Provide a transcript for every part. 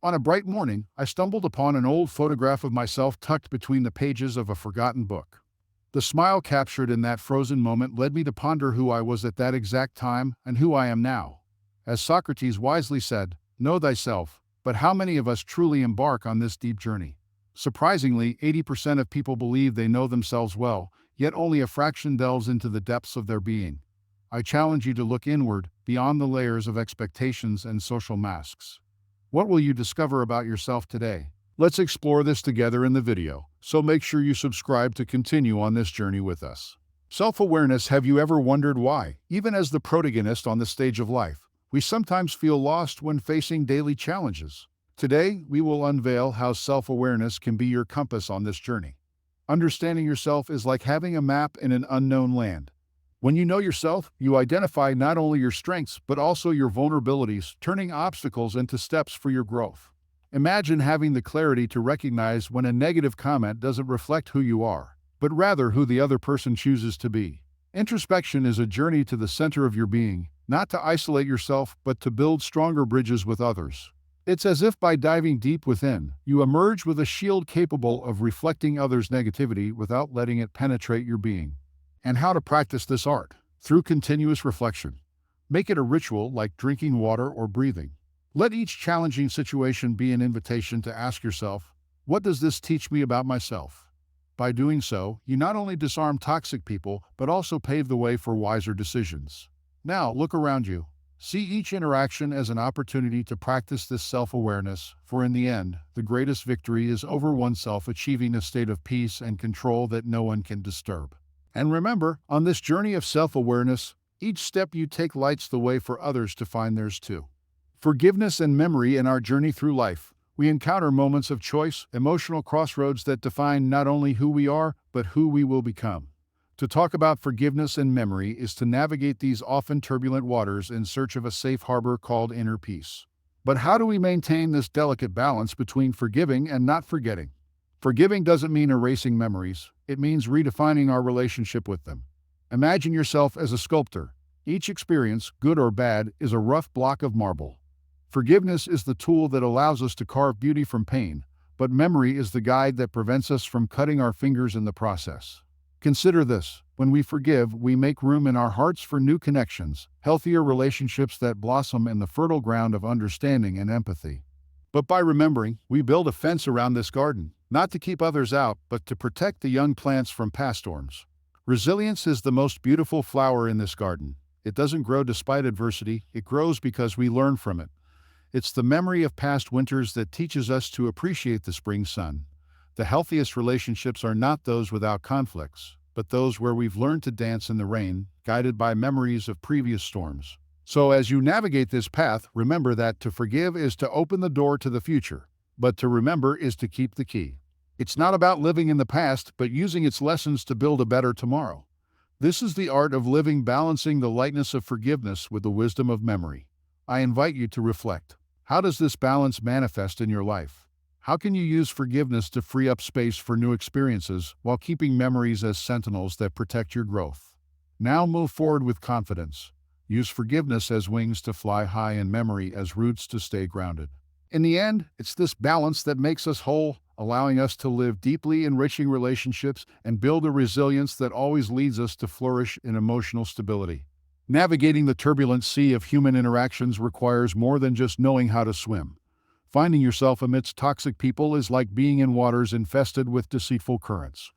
On a bright morning, I stumbled upon an old photograph of myself tucked between the pages of a forgotten book. The smile captured in that frozen moment led me to ponder who I was at that exact time and who I am now. As Socrates wisely said, know thyself, but how many of us truly embark on this deep journey? Surprisingly, 80% of people believe they know themselves well, yet only a fraction delves into the depths of their being. I challenge you to look inward, beyond the layers of expectations and social masks. What will you discover about yourself today? Let's explore this together in the video, so make sure you subscribe to continue on this journey with us. Self-awareness. Have you ever wondered why, even as the protagonist on the stage of life, we sometimes feel lost when facing daily challenges? Today, we will unveil how self-awareness can be your compass on this journey. Understanding yourself is like having a map in an unknown land. When you know yourself, you identify not only your strengths but also your vulnerabilities, turning obstacles into steps for your growth. Imagine having the clarity to recognize when a negative comment doesn't reflect who you are, but rather who the other person chooses to be. Introspection is a journey to the center of your being, not to isolate yourself but to build stronger bridges with others. It's as if by diving deep within, you emerge with a shield capable of reflecting others' negativity without letting it penetrate your being. And how to practice this art? Through continuous reflection. Make it a ritual like drinking water or breathing. Let each challenging situation be an invitation to ask yourself, what does this teach me about myself? By doing so, you not only disarm toxic people, but also pave the way for wiser decisions. Now, look around you. See each interaction as an opportunity to practice this self-awareness, for in the end, the greatest victory is over oneself, achieving a state of peace and control that no one can disturb. And remember, on this journey of self-awareness, each step you take lights the way for others to find theirs too. Forgiveness and memory. In our journey through life, we encounter moments of choice, emotional crossroads that define not only who we are, but who we will become. To talk about forgiveness and memory is to navigate these often turbulent waters in search of a safe harbor called inner peace. But how do we maintain this delicate balance between forgiving and not forgetting? Forgiving doesn't mean erasing memories, it means redefining our relationship with them. Imagine yourself as a sculptor. Each experience, good or bad, is a rough block of marble. Forgiveness is the tool that allows us to carve beauty from pain, but memory is the guide that prevents us from cutting our fingers in the process. Consider this: when we forgive, we make room in our hearts for new connections, healthier relationships that blossom in the fertile ground of understanding and empathy. But by remembering, we build a fence around this garden, not to keep others out, but to protect the young plants from past storms. Resilience is the most beautiful flower in this garden. It doesn't grow despite adversity, it grows because we learn from it. It's the memory of past winters that teaches us to appreciate the spring sun. The healthiest relationships are not those without conflicts, but those where we've learned to dance in the rain, guided by memories of previous storms. So as you navigate this path, remember that to forgive is to open the door to the future, but to remember is to keep the key. It's not about living in the past, but using its lessons to build a better tomorrow. This is the art of living, balancing the lightness of forgiveness with the wisdom of memory. I invite you to reflect. How does this balance manifest in your life? How can you use forgiveness to free up space for new experiences while keeping memories as sentinels that protect your growth? Now move forward with confidence. Use forgiveness as wings to fly high and memory as roots to stay grounded. In the end, it's this balance that makes us whole, allowing us to live deeply enriching relationships and build a resilience that always leads us to flourish in emotional stability. Navigating the turbulent sea of human interactions requires more than just knowing how to swim. Finding yourself amidst toxic people is like being in waters infested with deceitful currents.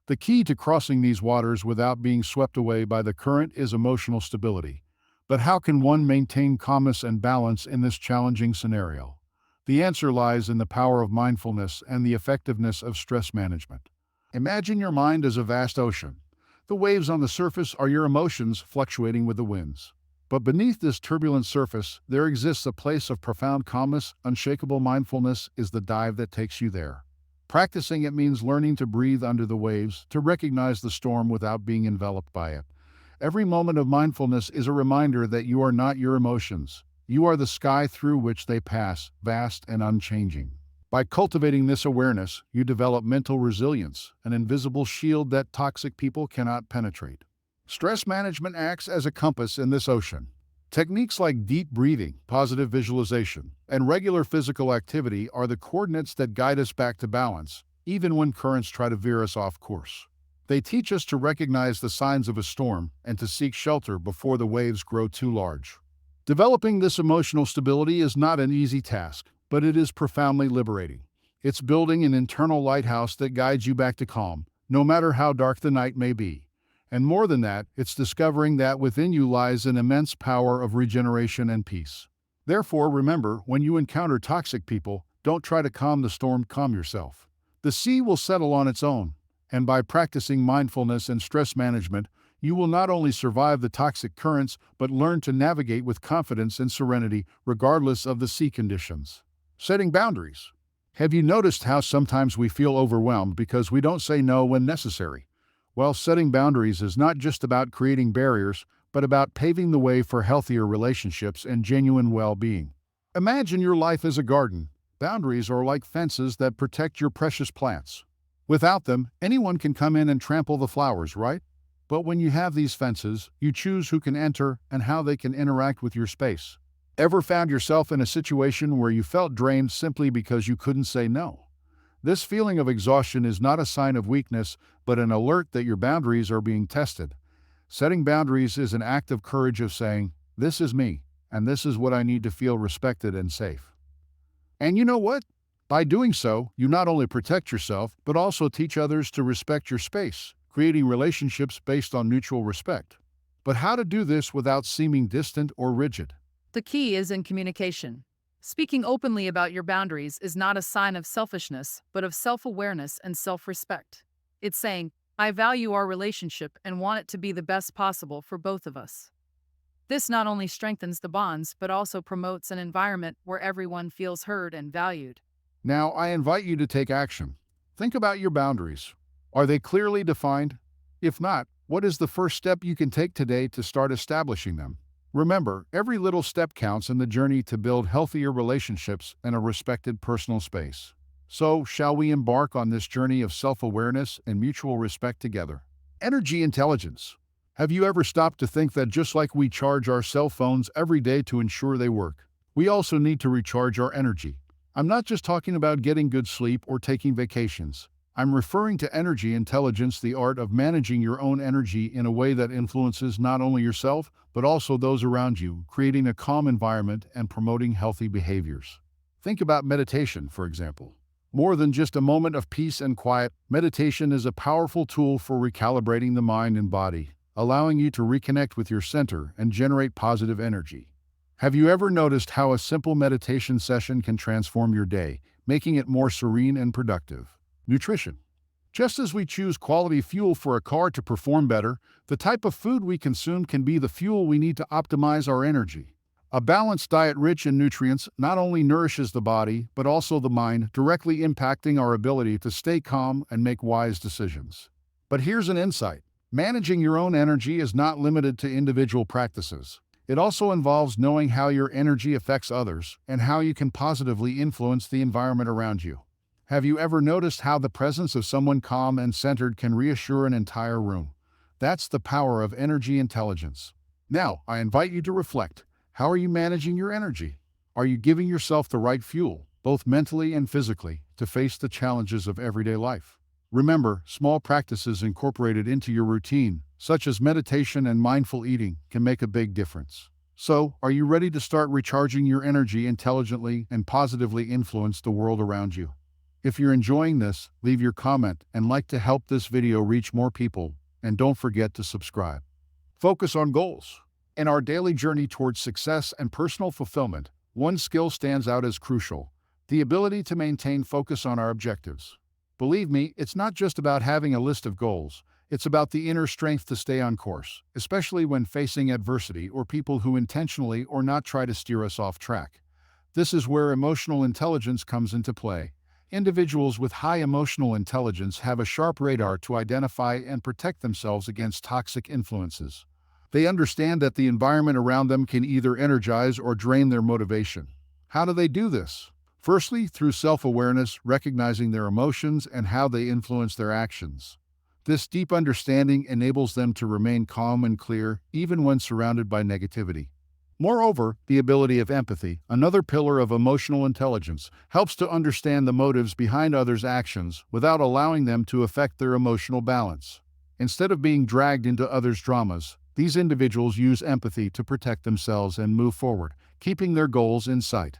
The key to crossing these waters without being swept away by the current is emotional stability. But how can one maintain calmness and balance in this challenging scenario? The answer lies in the power of mindfulness and the effectiveness of stress management. Imagine your mind as a vast ocean. The waves on the surface are your emotions fluctuating with the winds. But beneath this turbulent surface, there exists a place of profound calmness. Unshakable mindfulness is the dive that takes you there. Practicing it means learning to breathe under the waves, to recognize the storm without being enveloped by it. Every moment of mindfulness is a reminder that you are not your emotions. You are the sky through which they pass, vast and unchanging. By cultivating this awareness, you develop mental resilience, an invisible shield that toxic people cannot penetrate. Stress management acts as a compass in this ocean. Techniques like deep breathing, positive visualization, and regular physical activity are the coordinates that guide us back to balance, even when currents try to veer us off course. They teach us to recognize the signs of a storm and to seek shelter before the waves grow too large. Developing this emotional stability is not an easy task, but it is profoundly liberating. It's building an internal lighthouse that guides you back to calm, no matter how dark the night may be. And more than that, it's discovering that within you lies an immense power of regeneration and peace. Therefore, remember, when you encounter toxic people, don't try to calm the storm, calm yourself. The sea will settle on its own, and by practicing mindfulness and stress management, you will not only survive the toxic currents, but learn to navigate with confidence and serenity, regardless of the sea conditions. Setting boundaries. Have you noticed how sometimes we feel overwhelmed because we don't say no when necessary? Well, setting boundaries is not just about creating barriers, but about paving the way for healthier relationships and genuine well-being. Imagine your life as a garden. Boundaries are like fences that protect your precious plants. Without them, anyone can come in and trample the flowers, right? But when you have these fences, you choose who can enter and how they can interact with your space. Ever found yourself in a situation where you felt drained simply because you couldn't say no? This feeling of exhaustion is not a sign of weakness, but an alert that your boundaries are being tested. Setting boundaries is an act of courage of saying, "This is me, and this is what I need to feel respected and safe." And you know what? By doing so, you not only protect yourself, but also teach others to respect your space, creating relationships based on mutual respect. But how to do this without seeming distant or rigid? The key is in communication. Speaking openly about your boundaries is not a sign of selfishness, but of self-awareness and self-respect. It's saying, I value our relationship and want it to be the best possible for both of us. This not only strengthens the bonds, but also promotes an environment where everyone feels heard and valued. Now, I invite you to take action. Think about your boundaries. Are they clearly defined? If not, what is the first step you can take today to start establishing them? Remember, every little step counts in the journey to build healthier relationships and a respected personal space. So, shall we embark on this journey of self-awareness and mutual respect together? Energy intelligence. Have you ever stopped to think that just like we charge our cell phones every day to ensure they work, we also need to recharge our energy? I'm not just talking about getting good sleep or taking vacations. I'm referring to energy intelligence, the art of managing your own energy in a way that influences not only yourself, but also those around you, creating a calm environment and promoting healthy behaviors. Think about meditation, for example. More than just a moment of peace and quiet, meditation is a powerful tool for recalibrating the mind and body, allowing you to reconnect with your center and generate positive energy. Have you ever noticed how a simple meditation session can transform your day, making it more serene and productive? Nutrition. Just as we choose quality fuel for a car to perform better, the type of food we consume can be the fuel we need to optimize our energy. A balanced diet rich in nutrients not only nourishes the body, but also the mind, directly impacting our ability to stay calm and make wise decisions. But here's an insight. Managing your own energy is not limited to individual practices. It also involves knowing how your energy affects others and how you can positively influence the environment around you. Have you ever noticed how the presence of someone calm and centered can reassure an entire room? That's the power of energy intelligence. Now, I invite you to reflect. How are you managing your energy? Are you giving yourself the right fuel, both mentally and physically, to face the challenges of everyday life? Remember, small practices incorporated into your routine, such as meditation and mindful eating, can make a big difference. So, are you ready to start recharging your energy intelligently and positively influence the world around you? If you're enjoying this, leave your comment and like to help this video reach more people, and don't forget to subscribe. Focus on goals. In our daily journey towards success and personal fulfillment, one skill stands out as crucial: the ability to maintain focus on our objectives. Believe me, it's not just about having a list of goals, it's about the inner strength to stay on course, especially when facing adversity or people who intentionally or not try to steer us off track. This is where emotional intelligence comes into play. Individuals with high emotional intelligence have a sharp radar to identify and protect themselves against toxic influences. They understand that the environment around them can either energize or drain their motivation. How do they do this? Firstly, through self-awareness, recognizing their emotions and how they influence their actions. This deep understanding enables them to remain calm and clear, even when surrounded by negativity. Moreover, the ability of empathy, another pillar of emotional intelligence, helps to understand the motives behind others' actions without allowing them to affect their emotional balance. Instead of being dragged into others' dramas, these individuals use empathy to protect themselves and move forward, keeping their goals in sight.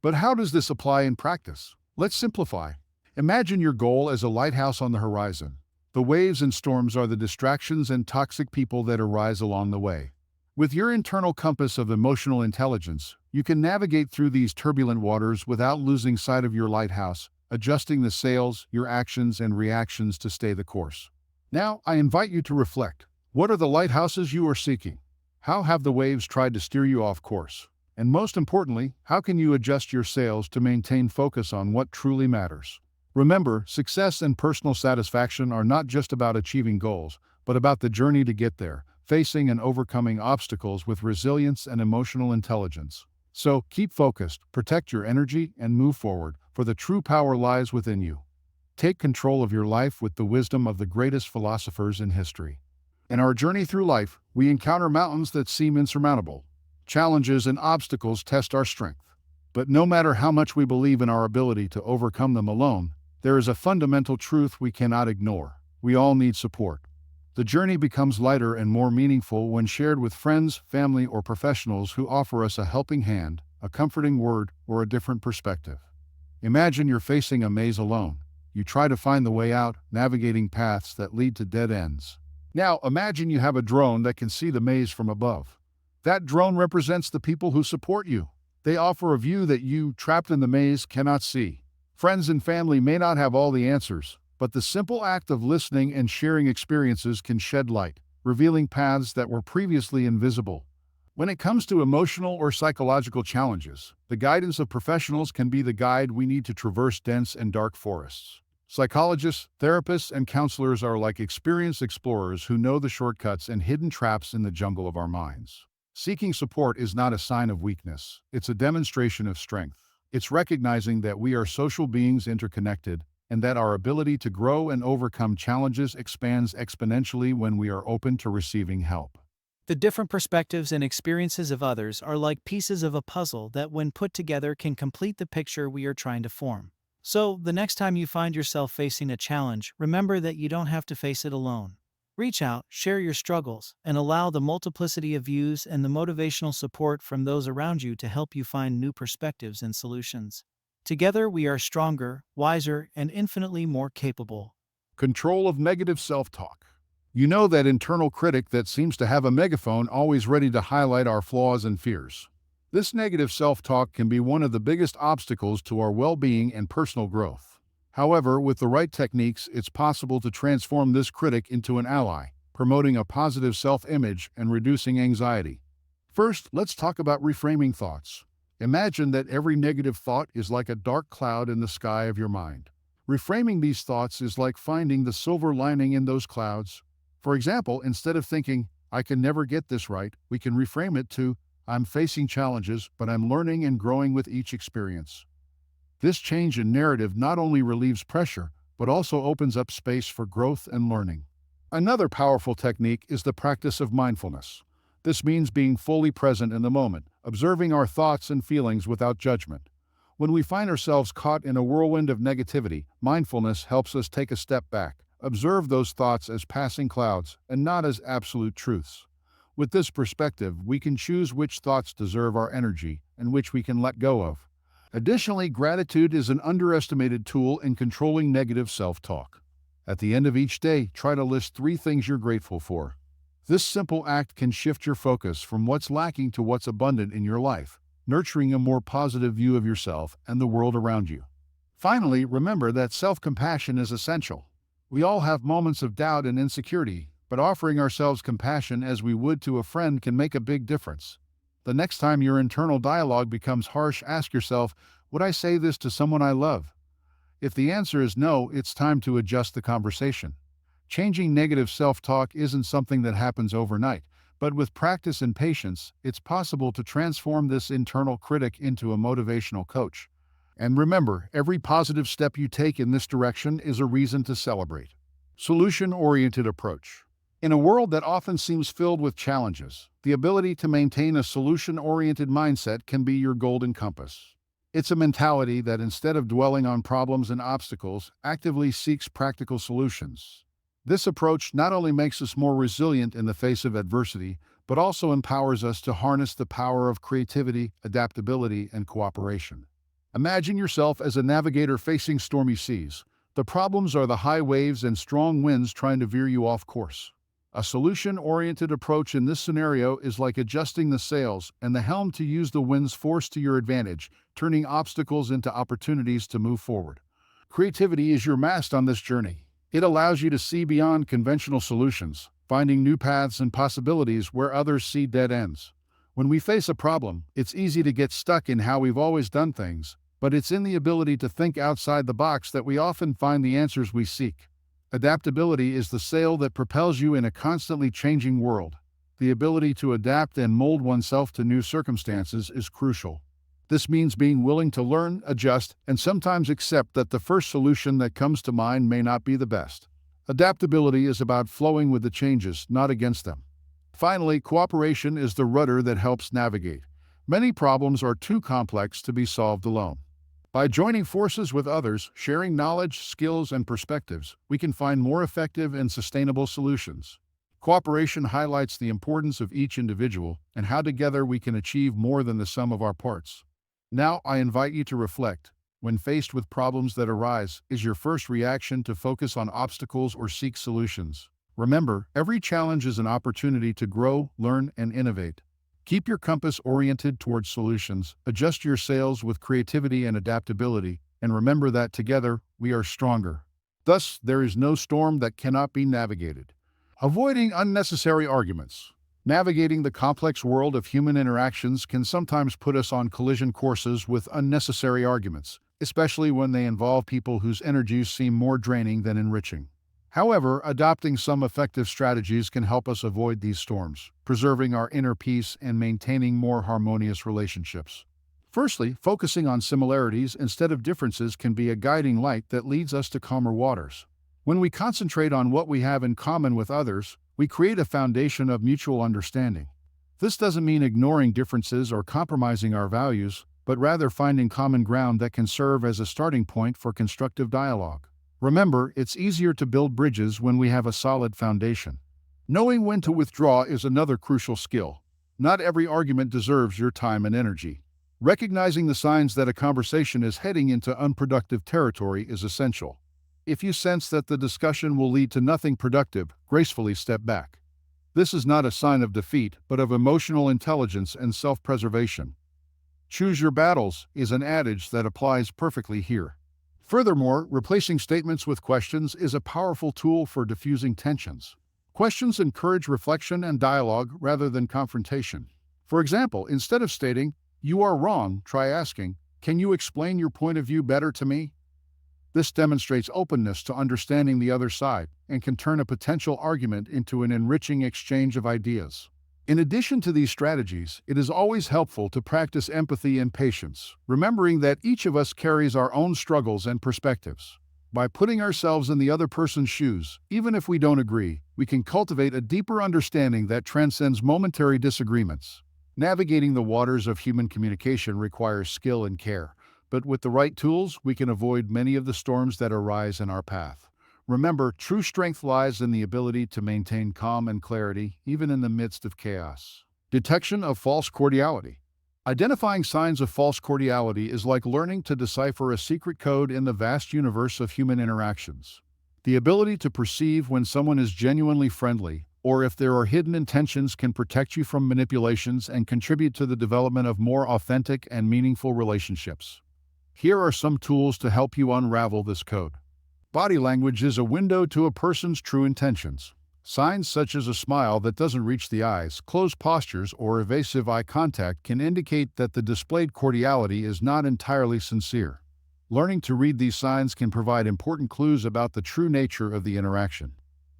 But how does this apply in practice? Let's simplify. Imagine your goal as a lighthouse on the horizon. The waves and storms are the distractions and toxic people that arise along the way. With your internal compass of emotional intelligence, you can navigate through these turbulent waters without losing sight of your lighthouse, adjusting the sails, your actions, and reactions to stay the course. Now, I invite you to reflect. What are the lighthouses you are seeking? How have the waves tried to steer you off course? And most importantly, how can you adjust your sails to maintain focus on what truly matters? Remember, success and personal satisfaction are not just about achieving goals, but about the journey to get there, facing and overcoming obstacles with resilience and emotional intelligence. So, keep focused, protect your energy, and move forward, for the true power lies within you. Take control of your life with the wisdom of the greatest philosophers in history. In our journey through life, we encounter mountains that seem insurmountable. Challenges and obstacles test our strength. But no matter how much we believe in our ability to overcome them alone, there is a fundamental truth we cannot ignore. We all need support. The journey becomes lighter and more meaningful when shared with friends, family, or professionals who offer us a helping hand, a comforting word, or a different perspective. Imagine you're facing a maze alone. You try to find the way out, navigating paths that lead to dead ends. Now, imagine you have a drone that can see the maze from above. That drone represents the people who support you. They offer a view that you, trapped in the maze, cannot see. Friends and family may not have all the answers, but the simple act of listening and sharing experiences can shed light, revealing paths that were previously invisible. When it comes to emotional or psychological challenges, the guidance of professionals can be the guide we need to traverse dense and dark forests. Psychologists, therapists, and counselors are like experienced explorers who know the shortcuts and hidden traps in the jungle of our minds. Seeking support is not a sign of weakness, it's a demonstration of strength. It's recognizing that we are social beings interconnected, and that our ability to grow and overcome challenges expands exponentially when we are open to receiving help. The different perspectives and experiences of others are like pieces of a puzzle that, when put together, can complete the picture we are trying to form. So, the next time you find yourself facing a challenge, remember that you don't have to face it alone. Reach out, share your struggles, and allow the multiplicity of views and the motivational support from those around you to help you find new perspectives and solutions. Together, we are stronger, wiser, and infinitely more capable. Control of negative self-talk. You know, that internal critic that seems to have a megaphone always ready to highlight our flaws and fears. This negative self-talk can be one of the biggest obstacles to our well-being and personal growth. However, with the right techniques, it's possible to transform this critic into an ally, promoting a positive self-image and reducing anxiety. First, let's talk about reframing thoughts. Imagine that every negative thought is like a dark cloud in the sky of your mind. Reframing these thoughts is like finding the silver lining in those clouds. For example, instead of thinking, "I can never get this right," we can reframe it to, "I'm facing challenges, but I'm learning and growing with each experience." This change in narrative not only relieves pressure, but also opens up space for growth and learning. Another powerful technique is the practice of mindfulness. This means being fully present in the moment, observing our thoughts and feelings without judgment. When we find ourselves caught in a whirlwind of negativity, mindfulness helps us take a step back, observe those thoughts as passing clouds and not as absolute truths. With this perspective, we can choose which thoughts deserve our energy and which we can let go of. Additionally, gratitude is an underestimated tool in controlling negative self-talk. At the end of each day, try to list 3 things you're grateful for. This simple act can shift your focus from what's lacking to what's abundant in your life, nurturing a more positive view of yourself and the world around you. Finally, remember that self-compassion is essential. We all have moments of doubt and insecurity, but offering ourselves compassion as we would to a friend can make a big difference. The next time your internal dialogue becomes harsh, ask yourself, "Would I say this to someone I love?" If the answer is no, it's time to adjust the conversation. Changing negative self-talk isn't something that happens overnight, but with practice and patience, it's possible to transform this internal critic into a motivational coach. And remember, every positive step you take in this direction is a reason to celebrate. Solution-oriented approach. In a world that often seems filled with challenges, the ability to maintain a solution-oriented mindset can be your golden compass. It's a mentality that instead of dwelling on problems and obstacles, actively seeks practical solutions. This approach not only makes us more resilient in the face of adversity, but also empowers us to harness the power of creativity, adaptability, and cooperation. Imagine yourself as a navigator facing stormy seas. The problems are the high waves and strong winds trying to veer you off course. A solution-oriented approach in this scenario is like adjusting the sails and the helm to use the wind's force to your advantage, turning obstacles into opportunities to move forward. Creativity is your mast on this journey. It allows you to see beyond conventional solutions, finding new paths and possibilities where others see dead ends. When we face a problem, it's easy to get stuck in how we've always done things, but it's in the ability to think outside the box that we often find the answers we seek. Adaptability is the sail that propels you in a constantly changing world. The ability to adapt and mold oneself to new circumstances is crucial. This means being willing to learn, adjust, and sometimes accept that the first solution that comes to mind may not be the best. Adaptability is about flowing with the changes, not against them. Finally, cooperation is the rudder that helps navigate. Many problems are too complex to be solved alone. By joining forces with others, sharing knowledge, skills, and perspectives, we can find more effective and sustainable solutions. Cooperation highlights the importance of each individual and how together we can achieve more than the sum of our parts. Now, I invite you to reflect. When faced with problems that arise, is your first reaction to focus on obstacles or seek solutions? Remember, every challenge is an opportunity to grow, learn, and innovate. Keep your compass oriented towards solutions, adjust your sails with creativity and adaptability, and remember that together, we are stronger. Thus, there is no storm that cannot be navigated. Avoiding unnecessary arguments. Navigating the complex world of human interactions can sometimes put us on collision courses with unnecessary arguments, especially when they involve people whose energies seem more draining than enriching. However, adopting some effective strategies can help us avoid these storms, preserving our inner peace and maintaining more harmonious relationships. Firstly, focusing on similarities instead of differences can be a guiding light that leads us to calmer waters. When we concentrate on what we have in common with others, we create a foundation of mutual understanding. This doesn't mean ignoring differences or compromising our values, but rather finding common ground that can serve as a starting point for constructive dialogue. Remember, it's easier to build bridges when we have a solid foundation. Knowing when to withdraw is another crucial skill. Not every argument deserves your time and energy. Recognizing the signs that a conversation is heading into unproductive territory is essential. If you sense that the discussion will lead to nothing productive, gracefully step back. This is not a sign of defeat, but of emotional intelligence and self-preservation. Choose your battles is an adage that applies perfectly here. Furthermore, replacing statements with questions is a powerful tool for diffusing tensions. Questions encourage reflection and dialogue rather than confrontation. For example, instead of stating, "You are wrong," try asking, "Can you explain your point of view better to me?" This demonstrates openness to understanding the other side and can turn a potential argument into an enriching exchange of ideas. In addition to these strategies, it is always helpful to practice empathy and patience, remembering that each of us carries our own struggles and perspectives. By putting ourselves in the other person's shoes, even if we don't agree, we can cultivate a deeper understanding that transcends momentary disagreements. Navigating the waters of human communication requires skill and care, but with the right tools, we can avoid many of the storms that arise in our path. Remember, true strength lies in the ability to maintain calm and clarity, even in the midst of chaos. Detection of false cordiality. Identifying signs of false cordiality is like learning to decipher a secret code in the vast universe of human interactions. The ability to perceive when someone is genuinely friendly, or if there are hidden intentions, can protect you from manipulations and contribute to the development of more authentic and meaningful relationships. Here are some tools to help you unravel this code. Body language is a window to a person's true intentions. Signs such as a smile that doesn't reach the eyes, closed postures, or evasive eye contact can indicate that the displayed cordiality is not entirely sincere. Learning to read these signs can provide important clues about the true nature of the interaction.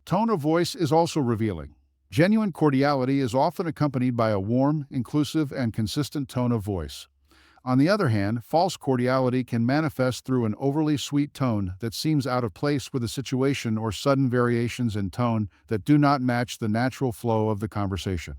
Tone of voice is also revealing. Genuine cordiality is often accompanied by a warm, inclusive, and consistent tone of voice. On the other hand, false cordiality can manifest through an overly sweet tone that seems out of place with a situation or sudden variations in tone that do not match the natural flow of the conversation.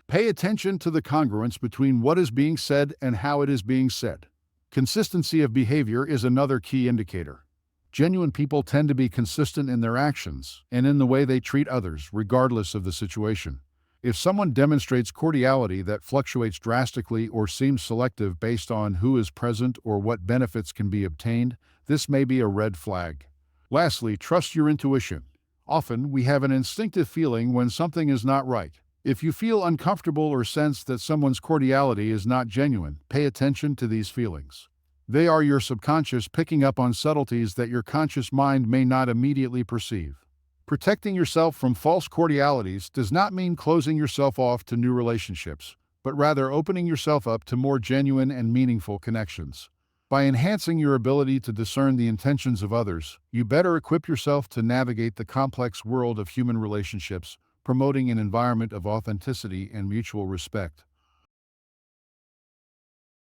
Pay attention to the congruence between what is being said and how it is being said. Consistency of behavior is another key indicator. Genuine people tend to be consistent in their actions and in the way they treat others, regardless of the situation. If someone demonstrates cordiality that fluctuates drastically or seems selective based on who is present or what benefits can be obtained, this may be a red flag. Lastly, trust your intuition. Often, we have an instinctive feeling when something is not right. If you feel uncomfortable or sense that someone's cordiality is not genuine, pay attention to these feelings. They are your subconscious picking up on subtleties that your conscious mind may not immediately perceive. Protecting yourself from false cordialities does not mean closing yourself off to new relationships, but rather opening yourself up to more genuine and meaningful connections. By enhancing your ability to discern the intentions of others, you better equip yourself to navigate the complex world of human relationships, promoting an environment of authenticity and mutual respect.